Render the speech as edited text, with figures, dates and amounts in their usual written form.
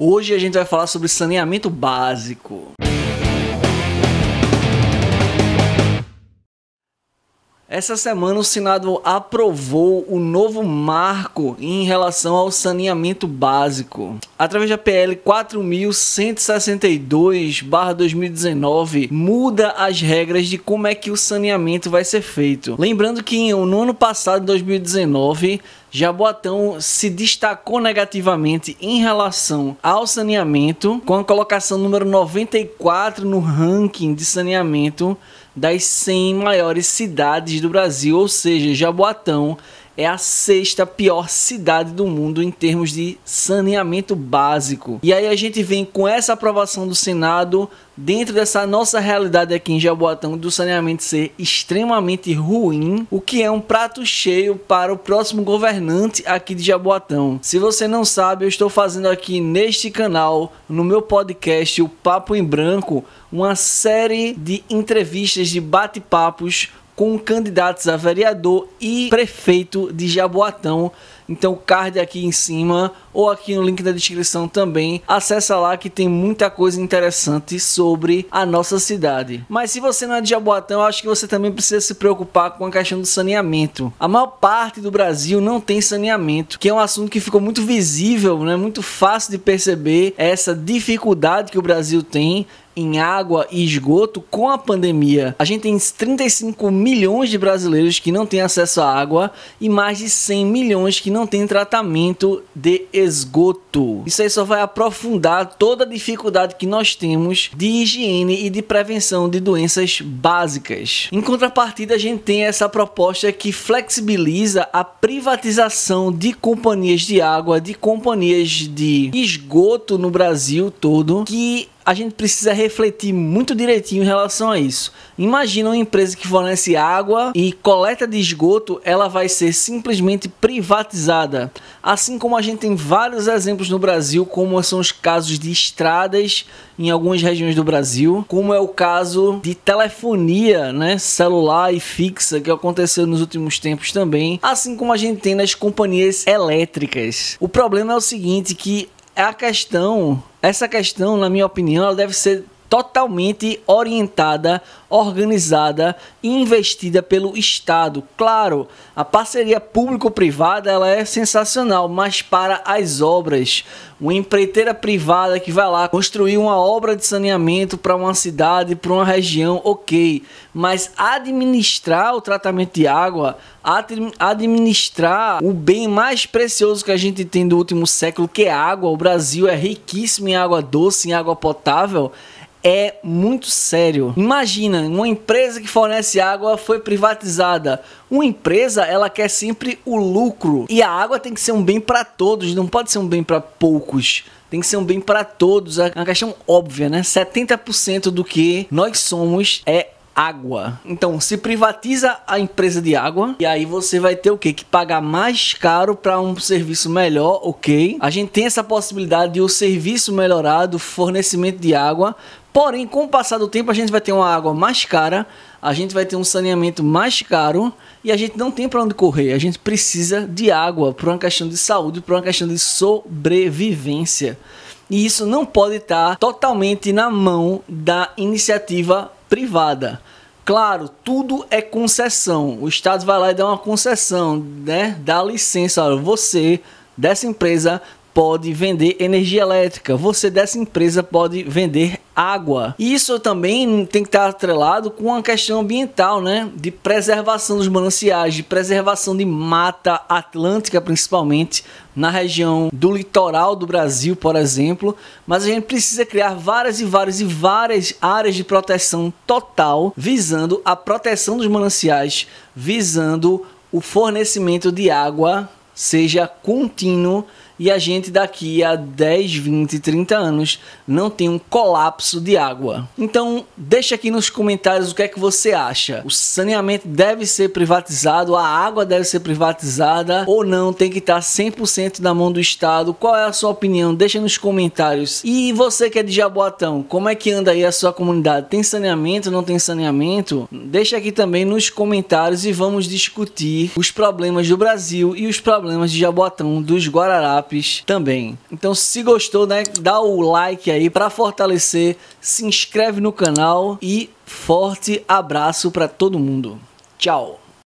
Hoje a gente vai falar sobre saneamento básico. Essa semana o Senado aprovou o novo marco em relação ao saneamento básico. Através da PL 4.162/2019, muda as regras de como é que o saneamento vai ser feito. Lembrando que no ano passado, 2019, Jaboatão se destacou negativamente em relação ao saneamento, com a colocação número 94 no ranking de saneamento das 100 maiores cidades do Brasil, ou seja, Jaboatão é a 6ª pior cidade do mundo em termos de saneamento básico. E aí a gente vem com essa aprovação do Senado, dentro dessa nossa realidade aqui em Jaboatão, do saneamento ser extremamente ruim, o que é um prato cheio para o próximo governante aqui de Jaboatão. Se você não sabe, eu estou fazendo aqui neste canal, no meu podcast, o Papo em Branco, uma série de entrevistas, de bate-papos com candidatos a vereador e prefeito de Jaboatão. Então, card aqui em cima ou aqui no link da descrição também. Acessa lá que tem muita coisa interessante sobre a nossa cidade. Mas se você não é de Jaboatão, eu acho que você também precisa se preocupar com a questão do saneamento. A maior parte do Brasil não tem saneamento, que é um assunto que ficou muito visível, né? Muito fácil de perceber essa dificuldade que o Brasil tem em água e esgoto com a pandemia. A gente tem 35 milhões de brasileiros que não têm acesso à água e mais de 100 milhões que não têm tratamento de esgoto. Isso aí só vai aprofundar toda a dificuldade que nós temos de higiene e de prevenção de doenças básicas. Em contrapartida, a gente tem essa proposta que flexibiliza a privatização de companhias de água, de companhias de esgoto no Brasil todo, que a gente precisa refletir muito direitinho em relação a isso. Imagina uma empresa que fornece água e coleta de esgoto, ela vai ser simplesmente privatizada. Assim como a gente tem vários exemplos no Brasil, como são os casos de estradas em algumas regiões do Brasil, como é o caso de telefonia, né, celular e fixa, que aconteceu nos últimos tempos também, assim como a gente tem nas companhias elétricas. O problema é o seguinte, que essa questão, na minha opinião, ela deve ser totalmente orientada, organizada e investida pelo Estado. Claro, a parceria público-privada ela é sensacional, mas para as obras, uma empreiteira privada que vai lá construir uma obra de saneamento para uma cidade, para uma região, ok, mas administrar o tratamento de água, administrar o bem mais precioso que a gente tem do último século, que é a água. O Brasil é riquíssimo em água doce, em água potável. É muito sério. Imagina, uma empresa que fornece água foi privatizada. Uma empresa, ela quer sempre o lucro. E a água tem que ser um bem para todos, não pode ser um bem para poucos. Tem que ser um bem para todos. É uma questão óbvia, né? 70% do que nós somos é água. Então, se privatiza a empresa de água e aí você vai ter o quê? Que pagar mais caro para um serviço melhor, ok? A gente tem essa possibilidade de o serviço melhorar do fornecimento de água, porém, com o passar do tempo, a gente vai ter uma água mais cara, a gente vai ter um saneamento mais caro e a gente não tem para onde correr. A gente precisa de água por uma questão de saúde, por uma questão de sobrevivência. E isso não pode estar totalmente na mão da iniciativa privada. Claro, tudo é concessão. O Estado vai lá e dá uma concessão, né? Dá licença. Olha, você dessa empresa pode vender energia elétrica, você dessa empresa pode vender água. E isso também tem que estar atrelado com uma questão ambiental, né? De preservação dos mananciais, de preservação de mata atlântica, principalmente na região do litoral do Brasil, por exemplo. Mas a gente precisa criar várias áreas de proteção total, visando a proteção dos mananciais, visando o fornecimento de água seja contínuo e a gente daqui a 10, 20, 30 anos não tem um colapso de água. Então deixa aqui nos comentários o que é que você acha. O saneamento deve ser privatizado, a água deve ser privatizada ou não, tem que estar 100% na mão do Estado? Qual é a sua opinião? Deixa nos comentários. E você que é de Jaboatão, como é que anda aí a sua comunidade? Tem saneamento, não tem saneamento? Deixa aqui também nos comentários e vamos discutir os problemas do Brasil e os problemas de Jaboatão dos Guararapes ENAPs também. Então se gostou, né, dá o like aí para fortalecer, se inscreve no canal e forte abraço para todo mundo. Tchau!